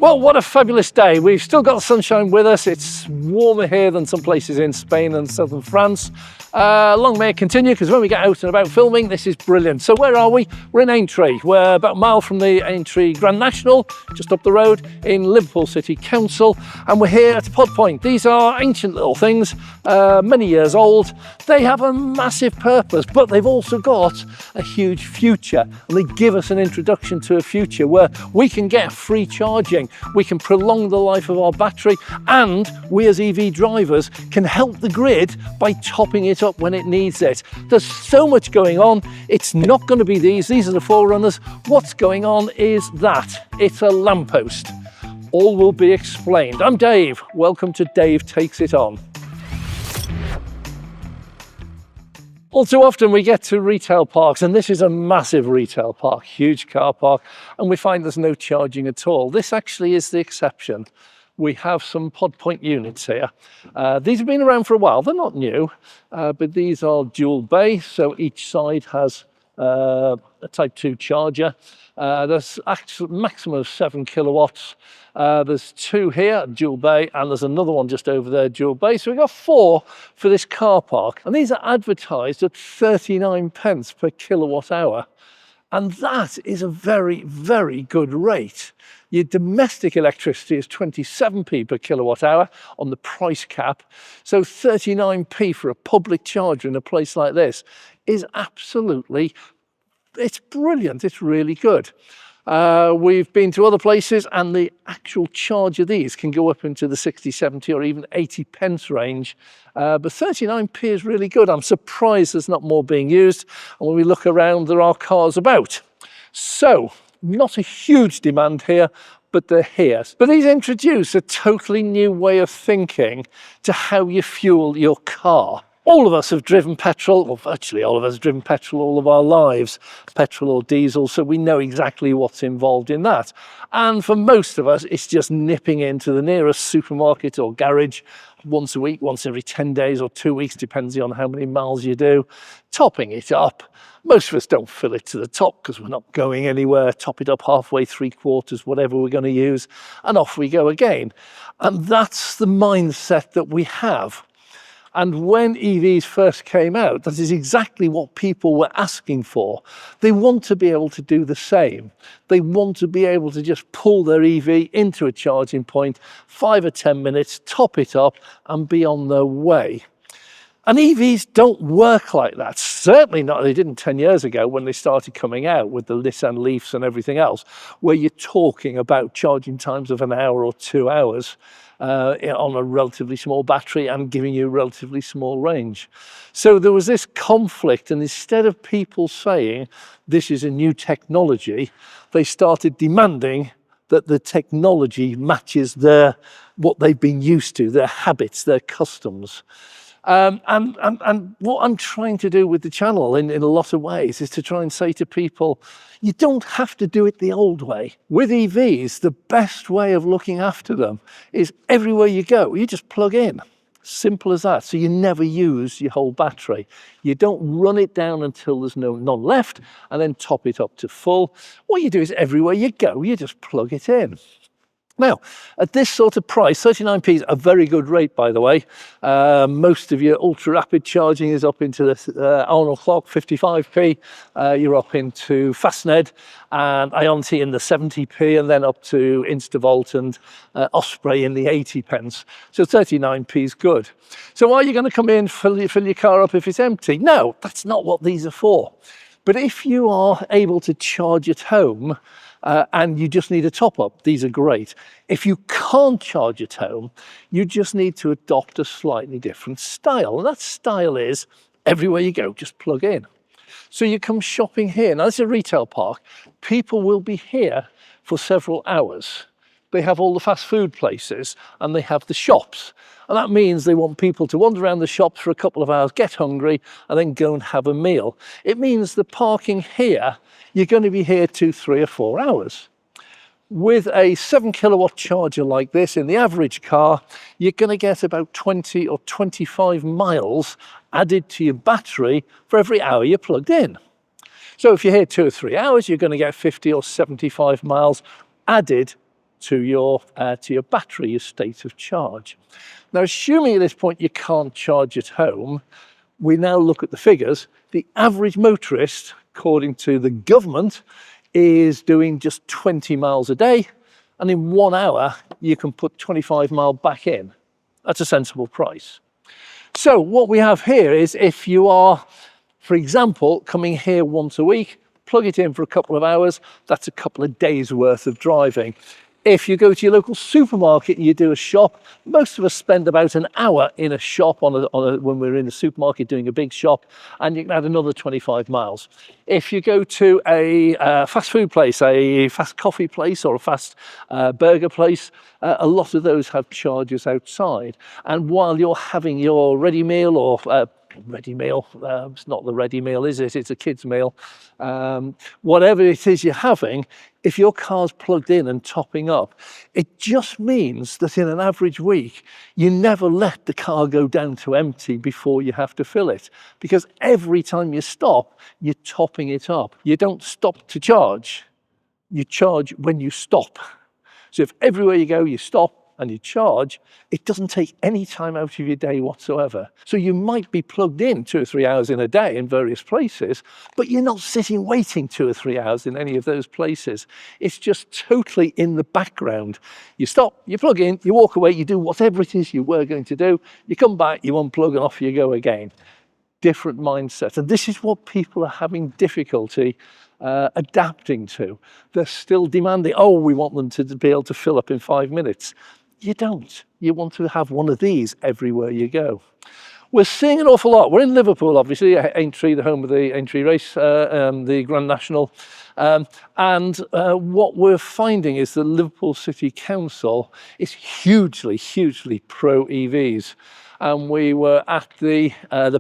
Well, what a fabulous day. We've still got the sunshine with us. It's warmer here than some places in Spain and southern France. Long may it continue, because when we get out and about filming, this is brilliant. So where are we? We're in Aintree. We're about a mile from the Aintree Grand National, just up the road in Liverpool City Council. And we're here at Pod Point. These are ancient little things, many years old. They have a massive purpose, but they've also got a huge future. And they give us an introduction to a future where we can get free charging. We can prolong the life of our battery, and we as EV drivers can help the grid by topping it up when it needs it. There's so much going on. It's not going to be these are the forerunners. What's going on is that it's a lamppost. All will be explained. I'm Dave. Welcome to Dave Takes It On. All too often we get to retail parks, and this is a massive retail park, huge car park, and we find there's no charging at all. This actually is the exception. We have some Pod Point units here. These have been around for a while. They're not new, but these are dual bay, so each side has a Type 2 charger. There's actually a maximum of 7 kilowatts. There's 2 here, dual bay, and there's another one just over there, dual bay. So we've got 4 for this car park. And these are advertised at 39 pence per kilowatt hour. And that is a very, very good rate. Your domestic electricity is 27p per kilowatt hour on the price cap. So 39p for a public charger in a place like this is absolutely, it's brilliant. It's really good. We've been to other places, and the actual charge of these can go up into the 60, 70 or even 80 pence range. But 39p is really good. I'm surprised there's not more being used. And when we look around, there are cars about. So not a huge demand here, but they're here. But these introduce a totally new way of thinking to how you fuel your car. All of us have driven petrol, or virtually all of us have driven petrol all of our lives, petrol or diesel, so we know exactly what's involved in that. And for most of us, it's just nipping into the nearest supermarket or garage once a week, once every 10 days or 2 weeks, depending on how many miles you do, topping it up. Most of us don't fill it to the top because we're not going anywhere, top it up halfway, 3/4, whatever we're going to use, and off we go again. And that's the mindset that we have. And when EVs first came out, that is exactly what people were asking for. They want to be able to do the same. They want to be able to just pull their EV into a charging point, 5 or 10 minutes, top it up, and be on their way. And EVs don't work like that. Certainly not. They didn't 10 years ago when they started coming out with the Nissan Leafs and everything else, where you're talking about charging times of an hour or 2 hours. On a relatively small battery and giving you a relatively small range. So there was this conflict, and instead of people saying this is a new technology, they started demanding that the technology matches what they've been used to, their habits, their customs. And what I'm trying to do with the channel in a lot of ways is to try and say to people, you don't have to do it the old way. With EVs, the best way of looking after them is everywhere you go, you just plug in. Simple as that. So you never use your whole battery. You don't run it down until there's none left and then top it up to full. What you do is everywhere you go, you just plug it in. Now, at this sort of price, 39p is a very good rate, by the way. Most of your ultra-rapid charging is up into the on clock, 55p. You're up into Fastned and Ionity in the 70p, and then up to Instavolt and Osprey in the 80 pence. So 39p is good. So are you going to come in, fill your car up if it's empty? No, that's not what these are for. But if you are able to charge at home, and you just need a top-up, these are great. If you can't charge at home, you just need to adopt a slightly different style. And that style is, everywhere you go, just plug in. So you come shopping here. Now, this is a retail park. People will be here for several hours. They have all the fast food places, and they have the shops. And that means they want people to wander around the shops for a couple of hours, get hungry, and then go and have a meal. It means the parking here, you're going to be here 2, 3 or 4 hours. With a 7 kilowatt charger like this in the average car, you're going to get about 20 or 25 miles added to your battery for every hour you're plugged in. So if you're here 2 or 3 hours, you're going to get 50 or 75 miles added to your battery, your state of charge. Now, assuming at this point you can't charge at home, we now look at the figures. The average motorist, according to the government, is doing just 20 miles a day, and in 1 hour you can put 25 miles back in. That's a sensible price. So what we have here is, if you are, for example, coming here once a week, plug it in for a couple of hours, that's a couple of days worth of driving. If you go to your local supermarket and you do a shop, most of us spend about an hour in a shop when we're in the supermarket doing a big shop, and you can add another 25 miles. If you go to a fast food place, a fast coffee place, or a fast burger place, a lot of those have chargers outside. And while you're having your ready meal, or ready meal, it's not the ready meal, is it? It's a kid's meal. Whatever it is you're having, if your car's plugged in and topping up, it just means that in an average week, you never let the car go down to empty before you have to fill it. Because every time you stop, you're topping it up. You don't stop to charge, you charge when you stop. So if everywhere you go, you stop and you charge, it doesn't take any time out of your day whatsoever. So you might be plugged in 2 or 3 hours in a day in various places, but you're not sitting waiting 2 or 3 hours in any of those places. It's just totally in the background. You stop, you plug in, you walk away, you do whatever it is you were going to do, you come back, you unplug, and off you go again. Different mindset. And this is what people are having difficulty adapting to. They're still demanding, oh, we want them to be able to fill up in 5 minutes. You don't. You want to have one of these everywhere you go. We're seeing an awful lot. We're in Liverpool, obviously, Aintree, the home of the Aintree race, the Grand National. And what we're finding is the Liverpool City Council is hugely, hugely pro EVs. And we were at the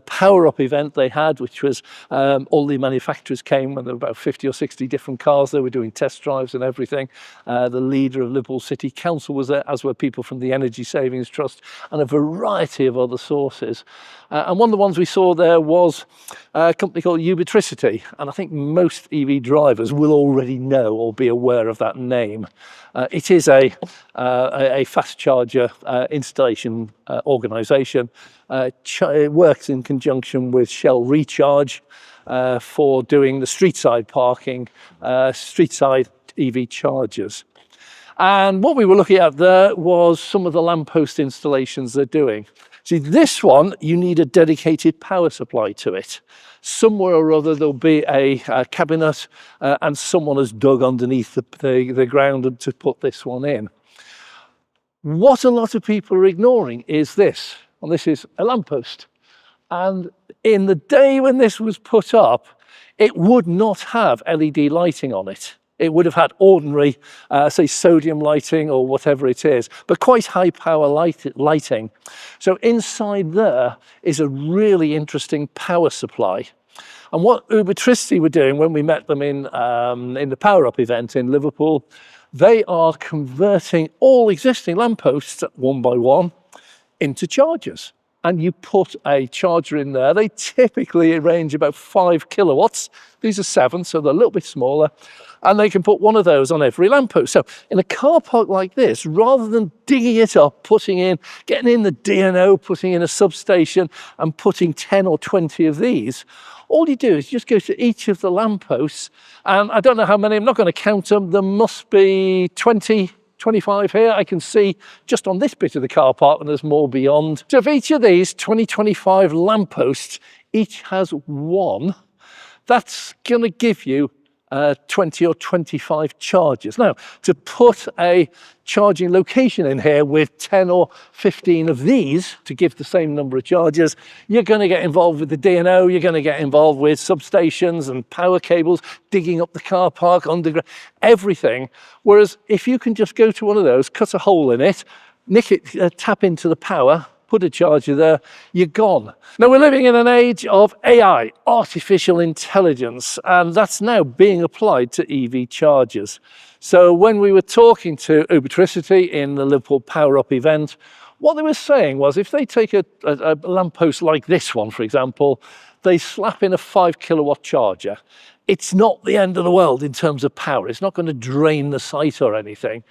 Power Up event they had, which was all the manufacturers came, and there were about 50 or 60 different cars. They were doing test drives and everything. The leader of Liverpool City Council was there, as were people from the Energy Savings Trust and a variety of other sources. And one of the ones we saw there was a company called Ubitricity. And I think most EV drivers will already know or be aware of that name. It is a fast charger installation organisation. It works in conjunction with Shell Recharge for doing the street side parking, street side EV chargers. And what we were looking at there was some of the Lampost installations they're doing. See, this one, you need a dedicated power supply to it. Somewhere or other, there'll be a cabinet and someone has dug underneath the ground to put this one in. What a lot of people are ignoring is this, and this is a lamppost. And in the day when this was put up, it would not have LED lighting on it. It would have had ordinary, say, sodium lighting or whatever it is, but quite high power lighting. So inside there is a really interesting power supply. And what Ubitricity were doing when we met them in the Power Up event in Liverpool, they are converting all existing lampposts one by one into chargers. And you put a charger in there. They typically range about 5 kilowatts. These are 7, so they're a little bit smaller. And they can put one of those on every lamppost. So in a car park like this, rather than digging it up, getting in the D&O, putting in a substation and putting 10 or 20 of these, all you do is just go to each of the lampposts. And I don't know how many, I'm not going to count them. There must be 20, 25 here. I can see just on this bit of the car park, and there's more beyond. So if each of these 25 lampposts each has one, that's going to give you 20 or 25 chargers. Now, to put a charging location in here with 10 or 15 of these to give the same number of chargers, you're going to get involved with the D&O, you're going to get involved with substations and power cables, digging up the car park, underground, everything. Whereas if you can just go to one of those, cut a hole in it, nick it, tap into the power, put a charger there, you're gone. Now we're living in an age of AI, artificial intelligence, and that's now being applied to EV chargers. So when we were talking to Ubitricity in the Liverpool Power Up event, what they were saying was if they take a lamppost like this one, for example, they slap in a 5 kilowatt charger. It's not the end of the world in terms of power. It's not going to drain the site or anything,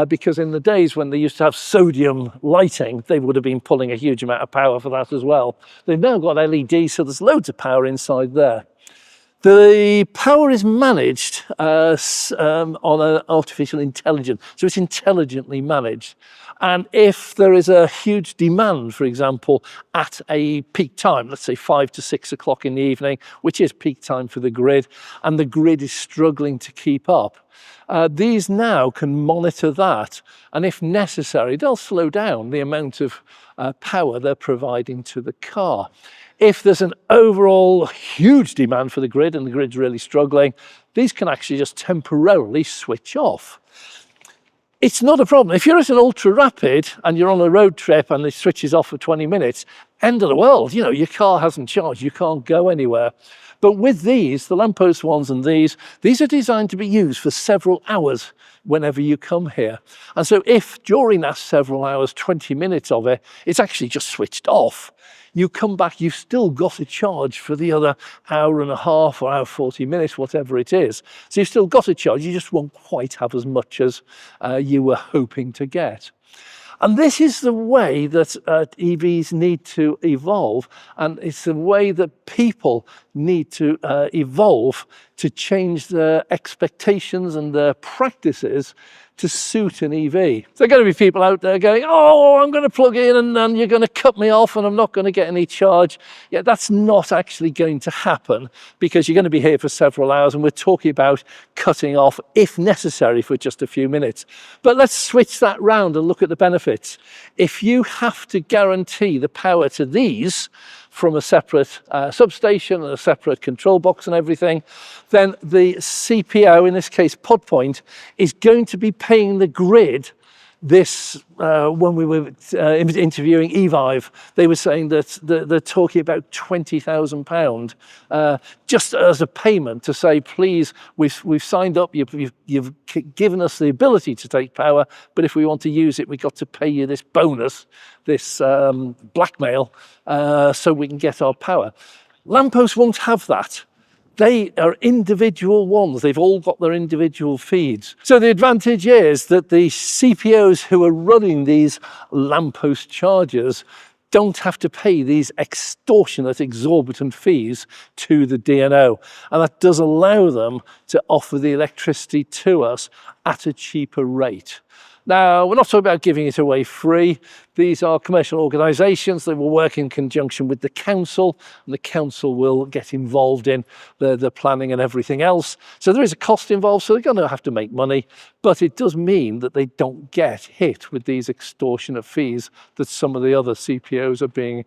because in the days when they used to have sodium lighting, they would have been pulling a huge amount of power for that as well. They've now got LEDs, so there's loads of power inside there. The power is managed on an artificial intelligence, so it's intelligently managed. And if there is a huge demand, for example, at a peak time, let's say 5 to 6 o'clock in the evening, which is peak time for the grid, and the grid is struggling to keep up, these now can monitor that, and if necessary, they'll slow down the amount of power they're providing to the car. If there's an overall huge demand for the grid and the grid's really struggling, these can actually just temporarily switch off. It's not a problem. If you're at an ultra rapid and you're on a road trip and it switches off for 20 minutes, end of the world, you know, your car hasn't charged, you can't go anywhere. But with these, the Lampost ones and these are designed to be used for several hours whenever you come here. And so if during that several hours, 20 minutes of it, it's actually just switched off, you come back, you've still got a charge for the other hour and a half or hour 40 minutes, whatever it is. So you've still got a charge, you just won't quite have as much as you were hoping to get. And this is the way that EVs need to evolve, and it's the way that people need to evolve to change their expectations and their practices to suit an EV. There are going to be people out there going, oh, I'm going to plug in and you're going to cut me off and I'm not going to get any charge. Yeah, that's not actually going to happen, because you're going to be here for several hours, and we're talking about cutting off, if necessary, for just a few minutes. But let's switch that round and look at the benefits. If you have to guarantee the power to these from a separate substation and a separate control box and everything, then the CPO, in this case Pod Point, is going to be paying the grid this. When we were interviewing Evive, they were saying that they're talking about £20,000 just as a payment to say, please, we've signed up, you've given us the ability to take power, but if we want to use it, we've got to pay you this bonus, this blackmail, so we can get our power. Lampost won't have that. They are individual ones. They've all got their individual feeds. So the advantage is that the CPOs who are running these Lampost chargers don't have to pay these extortionate, exorbitant fees to the DNO. And that does allow them to offer the electricity to us at a cheaper rate. Now, we're not talking about giving it away free. These are commercial organisations that will work in conjunction with the council, and the council will get involved in the planning and everything else. So there is a cost involved, so they're going to have to make money, but it does mean that they don't get hit with these extortionate fees that some of the other CPOs are being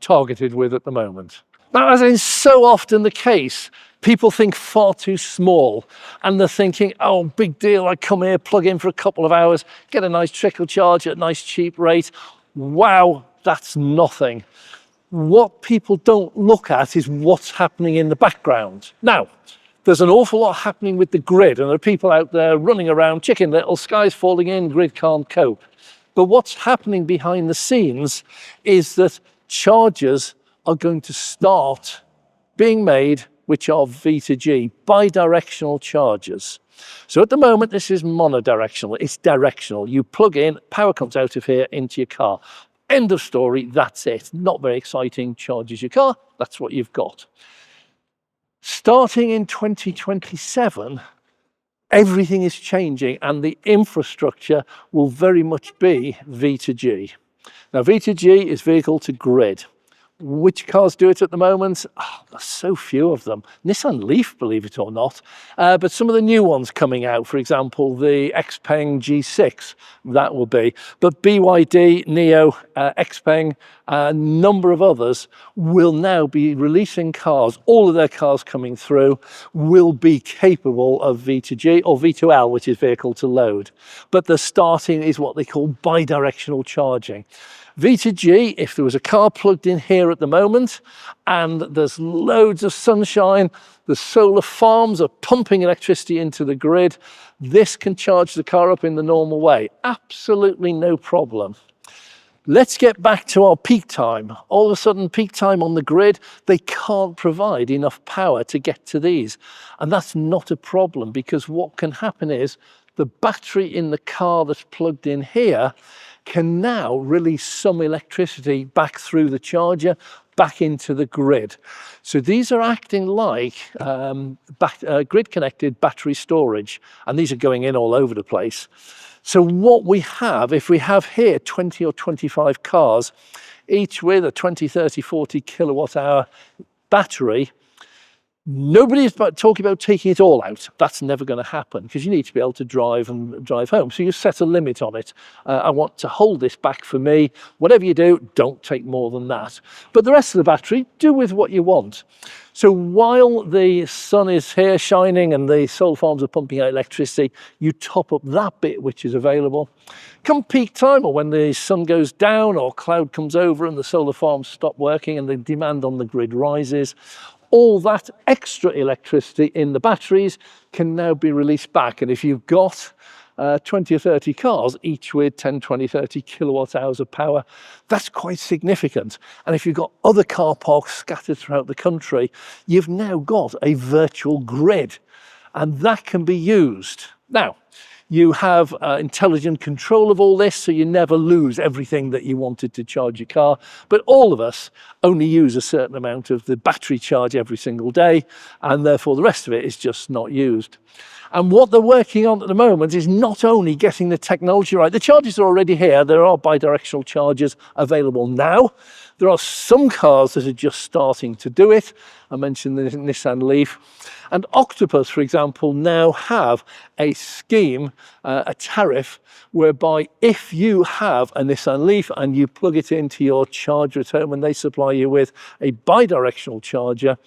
targeted with at the moment. Now, as is so often the case, people think far too small, and they're thinking, oh, big deal, I come here, plug in for a couple of hours, get a nice trickle charge at a nice cheap rate. Wow, that's nothing. What people don't look at is what's happening in the background. Now, there's an awful lot happening with the grid, and there are people out there running around, chicken little, sky's falling in, grid can't cope. But what's happening behind the scenes is that chargers are going to start being made, which are V2G, bidirectional chargers. So at the moment, this is monodirectional, it's directional. You plug in, power comes out of here into your car. End of story, that's it. Not very exciting, charges your car, that's what you've got. Starting in 2027, everything is changing and the infrastructure will very much be V2G. Now, V2G is vehicle to grid. Which cars do it at the moment? Oh, there's so few of them. Nissan Leaf, believe it or not. But some of the new ones coming out, for example, the XPeng G6, that will be. But BYD, NIO, XPeng, a number of others will now be releasing cars. All of their cars coming through will be capable of V2G or V2L, which is vehicle to load. But the starting is what they call bidirectional charging. V2G, if there was a car plugged in here at the moment and there's loads of sunshine, the solar farms are pumping electricity into the grid, this can charge the car up in the normal way. Absolutely no problem. Let's get back to our peak time. All of a sudden, peak time on the grid, they can't provide enough power to get to these. And that's not a problem, because what can happen is the battery in the car that's plugged in here can now release some electricity back through the charger, back into the grid. So these are acting like grid-connected battery storage, and these are going in all over the place. So what we have, if we have here 20 or 25 cars, each with a 20, 30, 40 kilowatt hour battery, nobody is talking about taking it all out. That's never going to happen, because you need to be able to drive and drive home. So you set a limit on it. I want to hold this back for me. Whatever you do, don't take more than that. But the rest of the battery, do with what you want. So while the sun is here shining and the solar farms are pumping out electricity, you top up that bit which is available. Come peak time, or when the sun goes down or cloud comes over and the solar farms stop working and the demand on the grid rises, all that extra electricity in the batteries can now be released back. And if you've got 20 or 30 cars, each with 10, 20, 30 kilowatt hours of power, that's quite significant. And if you've got other car parks scattered throughout the country, you've now got a virtual grid, and that can be used. Now, you have intelligent control of all this, so you never lose everything that you wanted to charge your car. But all of us only use a certain amount of the battery charge every single day, and therefore the rest of it is just not used. And what they're working on at the moment is not only getting the technology right. The chargers are already here. There are bidirectional chargers available now. There are some cars that are just starting to do it. I mentioned the Nissan Leaf. And Octopus, for example, now have a scheme, a tariff, whereby if you have a Nissan Leaf and you plug it into your charger at home and they supply you with a bidirectional charger,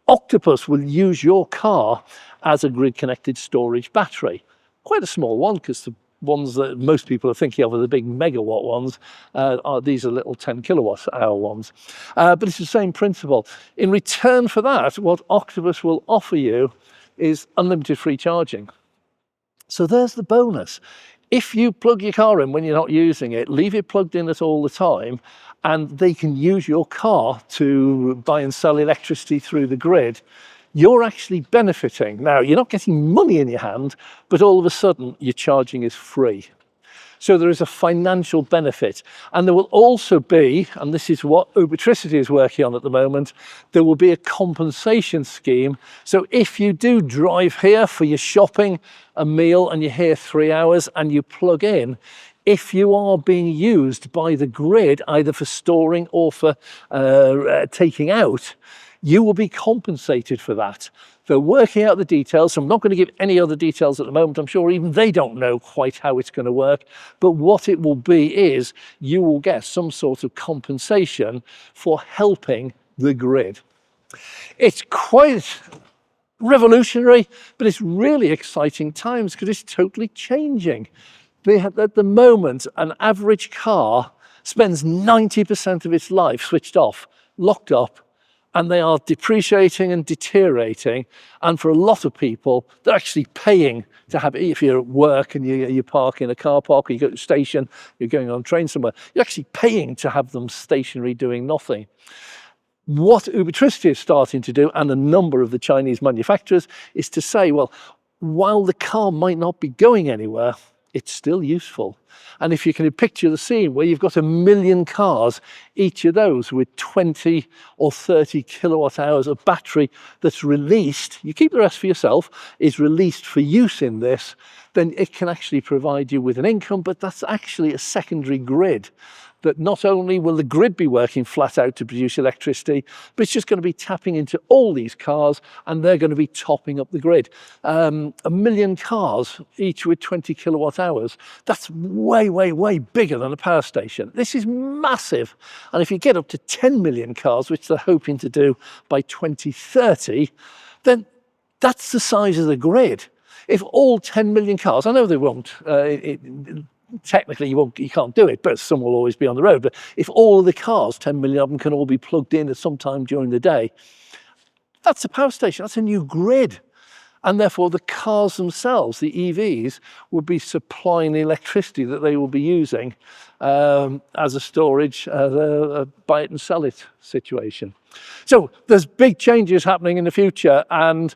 Octopus will use your car as a grid-connected storage battery. Quite a small one, because the ones that most people are thinking of are the big megawatt ones. These are little 10 kilowatt hour ones. But it's the same principle. In return for that, what Octopus will offer you is unlimited free charging. So there's the bonus. If you plug your car in when you're not using it, leave it plugged in at all the time, and they can use your car to buy and sell electricity through the grid, you're actually benefiting. Now, you're not getting money in your hand, but all of a sudden your charging is free. So there is a financial benefit. And there will also be, and this is what Ubitricity is working on at the moment, there will be a compensation scheme. So if you do drive here for your shopping, a meal, and you're here 3 hours and you plug in, if you are being used by the grid, either for storing or for taking out, you will be compensated for that. They're working out the details. So I'm not going to give any other details at the moment. I'm sure even they don't know quite how it's going to work. But what it will be is you will get some sort of compensation for helping the grid. It's quite revolutionary, but it's really exciting times, because it's totally changing. At the moment, an average car spends 90% of its life switched off, locked up, and they are depreciating and deteriorating. And for a lot of people, they're actually paying to have, if you're at work and you park in a car park, or you go to the station, you're going on a train somewhere, you're actually paying to have them stationary doing nothing. What Ubitricity is starting to do, and a number of the Chinese manufacturers, is to say, well, while the car might not be going anywhere, it's still useful. And if you can picture the scene where you've got 1 million cars, each of those with 20 or 30 kilowatt hours of battery that's released, you keep the rest for yourself, is released for use in this, then it can actually provide you with an income. But that's actually a secondary grid, that not only will the grid be working flat out to produce electricity, but it's just going to be tapping into all these cars, and they're going to be topping up the grid. 1 million cars, each with 20 kilowatt hours. That's way, way, way bigger than a power station. This is massive. And if you get up to 10 million cars, which they're hoping to do by 2030, then that's the size of the grid. If all 10 million cars, I know they won't, technically you can't do it, but some will always be on the road. But if all of the cars, 10 million of them, can all be plugged in at some time during the day, that's a power station. That's a new grid. And therefore the cars themselves, the EVs, would be supplying the electricity that they will be using as a storage, a buy it and sell it situation. So there's big changes happening in the future, and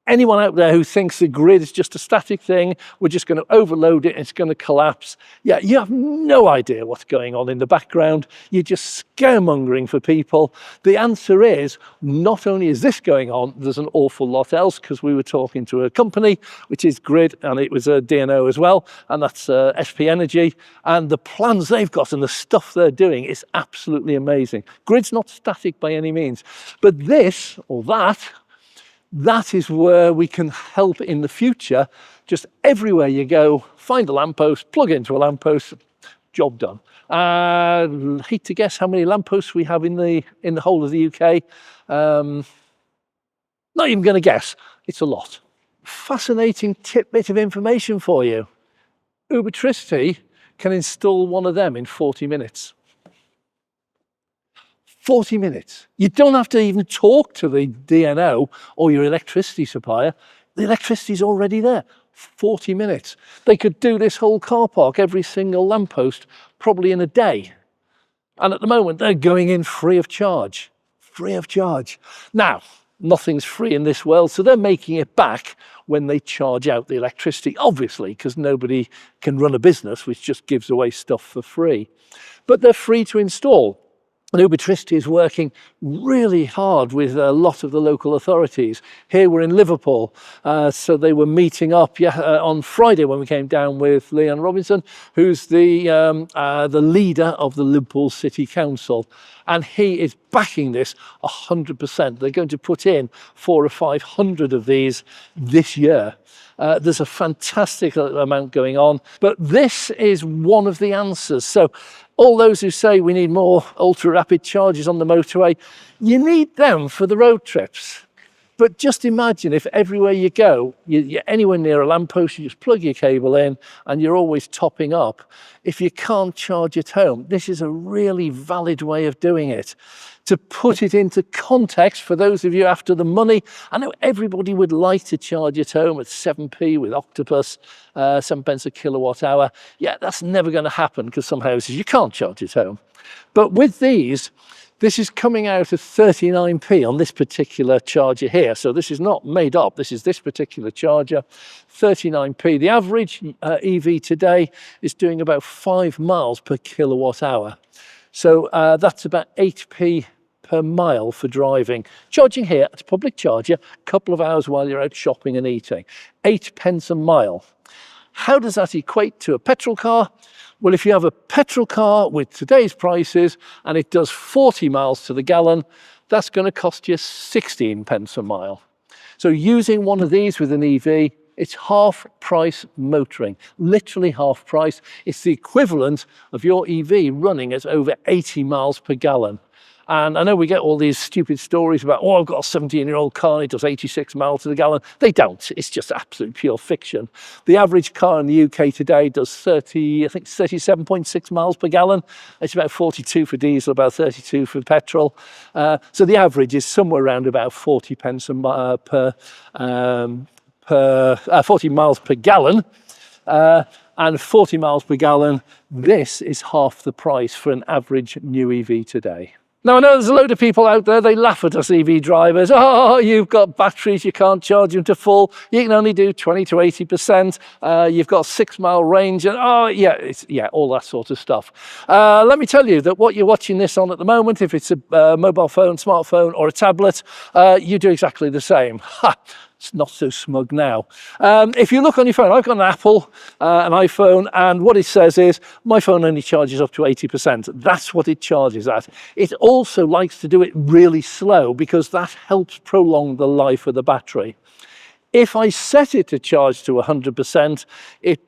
anyone out there who thinks the grid is just a static thing, we're just going to overload it and it's going to collapse, yeah, you have no idea what's going on in the background. You're just scaremongering for people. The answer is, not only is this going on, there's an awful lot else, because we were talking to a company, which is Grid, and it was a DNO as well, and that's SP Energy, and the plans they've got and the stuff they're doing is absolutely amazing. Grid's not static by any means, but this or that is where we can help in the future. Just everywhere you go, find a lamppost, plug into a lamppost, job done. Hate to guess how many lampposts we have in the whole of the UK. Not even going to guess. It's a lot. Fascinating tidbit of information for you. Ubertricity can install one of them in 40 minutes. 40 minutes. You don't have to even talk to the DNO or your electricity supplier. The electricity's already there. 40 minutes. They could do this whole car park, every single lamppost, probably in a day. And at the moment, they're going in free of charge. Free of charge. Now, nothing's free in this world, so they're making it back when they charge out the electricity, obviously, because nobody can run a business which just gives away stuff for free. But they're free to install. And Ubertricity is working really hard with a lot of the local authorities. Here we're in Liverpool, so they were meeting up on Friday when we came down with Leon Robinson, who's the leader of the Liverpool City Council. And he is backing this 100%. They're going to put in 400 or 500 of these this year. There's a fantastic amount going on, but this is one of the answers. So all those who say we need more ultra rapid charges on the motorway, you need them for the road trips. But just imagine if everywhere you go, you're anywhere near a lamppost, you just plug your cable in and you're always topping up. If you can't charge at home, this is a really valid way of doing it. To put it into context, for those of you after the money, I know everybody would like to charge at home at 7p with Octopus, 7 pence a kilowatt hour. Yeah, that's never going to happen because some houses you can't charge at home. But with these, this is coming out at 39p on this particular charger here. So this is not made up. This is this particular charger, 39p. The average EV today is doing about 5 miles per kilowatt hour. So that's about 8p per mile for driving. Charging here at a public charger, a couple of hours while you're out shopping and eating. 8 pence a mile. How does that equate to a petrol car? Well, if you have a petrol car with today's prices and it does 40 miles to the gallon, that's going to cost you 16 pence a mile. So using one of these with an EV, it's half price motoring, literally half price. It's the equivalent of your EV running at over 80 miles per gallon. And I know we get all these stupid stories about, oh, I've got a 17-year-old car and it does 86 miles to the gallon. They don't. It's just absolute pure fiction. The average car in the UK today does 37.6 miles per gallon. It's about 42 for diesel, about 32 for petrol. So the average is somewhere around about 40 pence per 40 miles per gallon. And 40 miles per gallon, this is half the price for an average new EV today. Now, I know there's a load of people out there, they laugh at us EV drivers. Oh, you've got batteries, you can't charge them to full. You can only do 20 to 80%. You've got a 6-mile range. And oh, yeah, all that sort of stuff. Let me tell you that what you're watching this on at the moment, if it's a mobile phone, smartphone, or a tablet, you do exactly the same. Ha! It's not so smug now. If you look on your phone, I've got an Apple, an iPhone, and what it says is my phone only charges up to 80%. That's what it charges at. It also likes to do it really slow because that helps prolong the life of the battery. If I set it to charge to 100%, it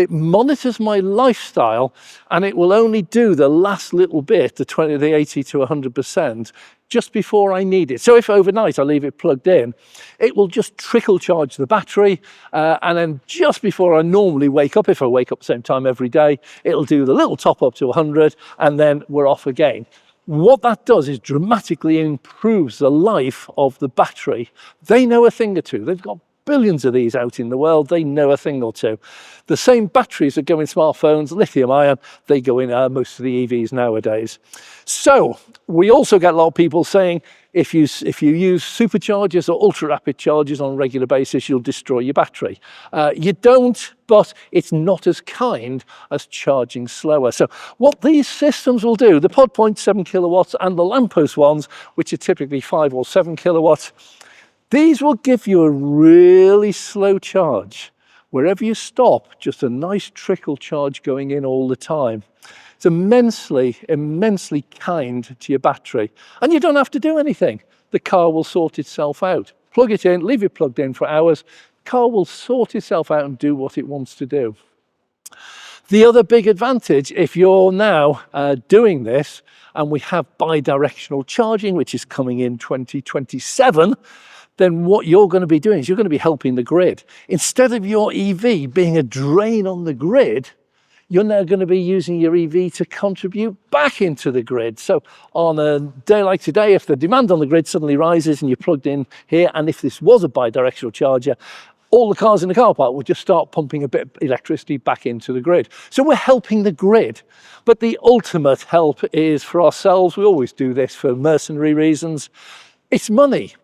monitors my lifestyle and it will only do the last little bit, the 80 to 100%, just before I need it. So if overnight I leave it plugged in, it will just trickle charge the battery and then just before I normally wake up, if I wake up the same time every day, it'll do the little top up to 100 and then we're off again. What that does is dramatically improves the life of the battery. They know a thing or two. They've got billions of these out in the world. They know a thing or two. The same batteries that go in smartphones, lithium ion, they go in most of the EVs nowadays. So we also get a lot of people saying, if you use superchargers or ultra rapid chargers on a regular basis, you'll destroy your battery. You don't, but it's not as kind as charging slower. So what these systems will do, the Pod Point 7 kilowatts and the Lampost ones, which are typically 5 or 7 kilowatts, these will give you a really slow charge. Wherever you stop, just a nice trickle charge going in all the time. It's immensely, immensely kind to your battery. And you don't have to do anything. The car will sort itself out. Plug it in, leave it plugged in for hours. The car will sort itself out and do what it wants to do. The other big advantage, if you're now doing this, and we have bi-directional charging, which is coming in 2027, then what you're going to be doing is you're going to be helping the grid. Instead of your EV being a drain on the grid, you're now going to be using your EV to contribute back into the grid. So on a day like today, if the demand on the grid suddenly rises and you're plugged in here, and if this was a bi-directional charger, all the cars in the car park would just start pumping a bit of electricity back into the grid. So we're helping the grid. But the ultimate help is for ourselves. We always do this for mercenary reasons. It's money.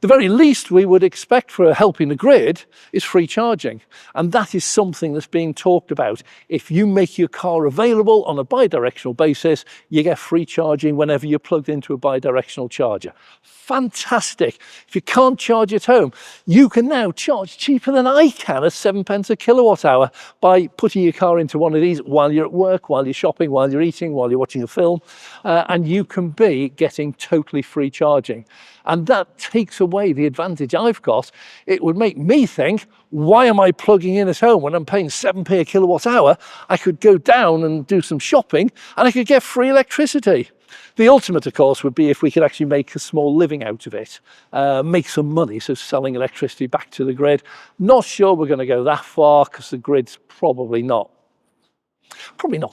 The very least we would expect for helping the grid is free charging. And that is something that's being talked about. If you make your car available on a bi-directional basis, you get free charging whenever you're plugged into a bi-directional charger. Fantastic. If you can't charge at home, you can now charge cheaper than I can at 7 pence a kilowatt hour by putting your car into one of these while you're at work, while you're shopping, while you're eating, while you're watching a film, and you can be getting totally free charging. And that takes away the advantage I've got. It would make me think, why am I plugging in at home when I'm paying 7p a kilowatt hour? I could go down and do some shopping and I could get free electricity. The ultimate, of course, would be if we could actually make a small living out of it, make some money, so selling electricity back to the grid. Not sure we're going to go that far because the grid's probably not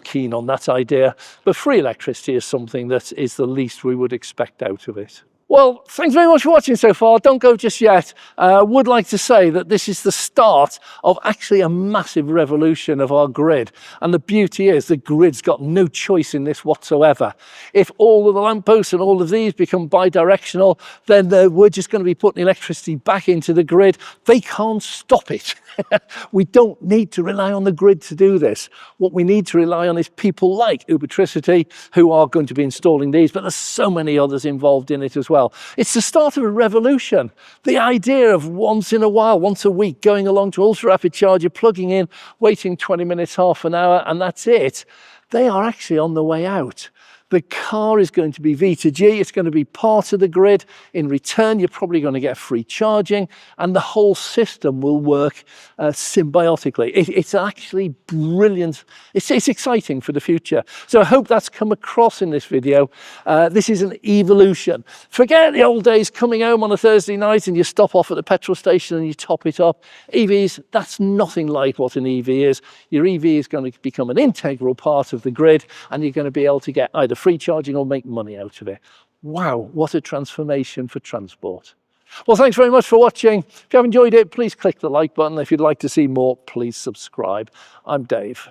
keen on that idea, but free electricity is something that is the least we would expect out of it. Well, thanks very much for watching so far. Don't go just yet. Would like to say that this is the start of actually a massive revolution of our grid. And the beauty is the grid's got no choice in this whatsoever. If all of the lampposts and all of these become bi-directional, then we're just going to be putting electricity back into the grid. They can't stop it. We don't need to rely on the grid to do this. What we need to rely on is people like Ubertricity who are going to be installing these, but there's so many others involved in it as well. It's the start of a revolution. The idea of once in a while, once a week, going along to ultra rapid charger, plugging in, waiting 20 minutes, half an hour, and that's it. They are actually on the way out. The car is going to be V2G, it's going to be part of the grid. In return, you're probably going to get free charging, and the whole system will work symbiotically. It's actually brilliant. It's exciting for the future. So I hope that's come across in this video. This is an evolution. Forget the old days coming home on a Thursday night and you stop off at the petrol station and you top it up. EVs, that's nothing like what an EV is. Your EV is going to become an integral part of the grid, and you're going to be able to get either free charging or make money out of it. Wow, what a transformation for transport. Well, thanks very much for watching. If you have enjoyed it, please click the like button. If you'd like to see more, please subscribe. I'm Dave.